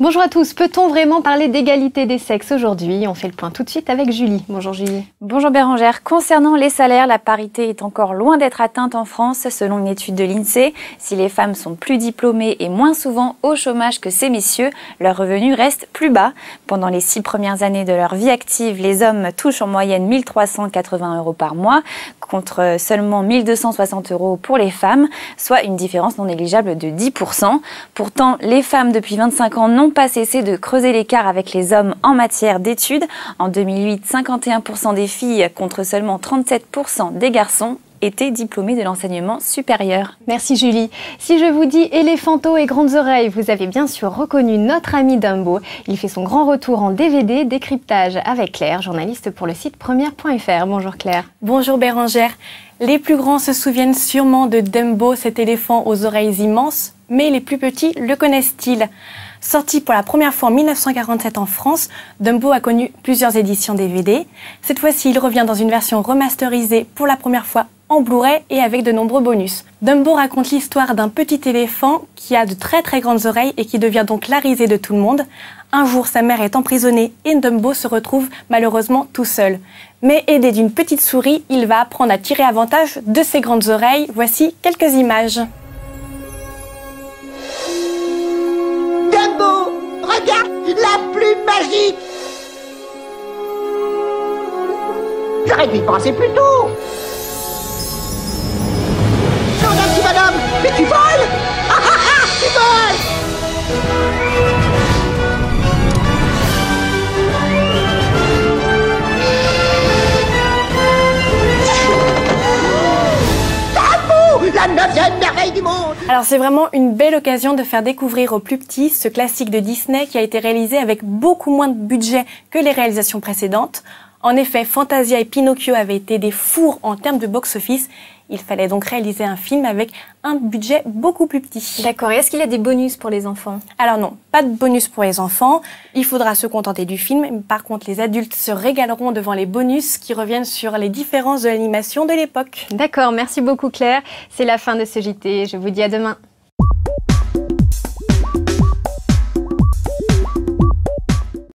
Bonjour à tous, peut-on vraiment parler d'égalité des sexes aujourd'hui? On fait le point tout de suite avec Julie. Bonjour Julie. Bonjour Bérangère. Concernant les salaires, la parité est encore loin d'être atteinte en France. Selon une étude de l'INSEE, si les femmes sont plus diplômées et moins souvent au chômage que ces messieurs, leurs revenus restent plus bas. Pendant les 6 premières années de leur vie active, les hommes touchent en moyenne 1 380 € par mois, contre seulement 1 260 € pour les femmes, soit une différence non négligeable de 10%. Pourtant, les femmes depuis 25 ans n'ont pas cessé de creuser l'écart avec les hommes en matière d'études. En 2008, 51% des filles contre seulement 37% des garçons étaient diplômés de l'enseignement supérieur. Merci Julie. Si je vous dis éléphanto et grandes oreilles, vous avez bien sûr reconnu notre ami Dumbo. Il fait son grand retour en DVD, décryptage avec Claire, journaliste pour le site première.fr. Bonjour Claire. Bonjour Bérangère. Les plus grands se souviennent sûrement de Dumbo, cet éléphant aux oreilles immenses, mais les plus petits le connaissent-ils ? Sorti pour la première fois en 1947 en France, Dumbo a connu plusieurs éditions DVD. Cette fois-ci, il revient dans une version remasterisée pour la première fois en Blu-ray et avec de nombreux bonus. Dumbo raconte l'histoire d'un petit éléphant qui a de très très grandes oreilles et qui devient donc la risée de tout le monde. Un jour, sa mère est emprisonnée et Dumbo se retrouve malheureusement tout seul. Mais aidé d'une petite souris, il va apprendre à tirer avantage de ses grandes oreilles. Voici quelques images. Dumbo, regarde, la plume magique. J'aurais dû y penser plus tôt. Regarde, petit bonhomme, mais tu voles. Ah ah ah, tu voles. Dumbo, la 9e merveille du monde. Alors c'est vraiment une belle occasion de faire découvrir aux plus petits ce classique de Disney qui a été réalisé avec beaucoup moins de budget que les réalisations précédentes. En effet, Fantasia et Pinocchio avaient été des fours en termes de box-office. Il fallait donc réaliser un film avec un budget beaucoup plus petit. D'accord, et est-ce qu'il y a des bonus pour les enfants? Alors non, pas de bonus pour les enfants. Il faudra se contenter du film. Par contre, les adultes se régaleront devant les bonus qui reviennent sur les différences de l'animation de l'époque. D'accord, merci beaucoup Claire. C'est la fin de ce JT. Je vous dis à demain.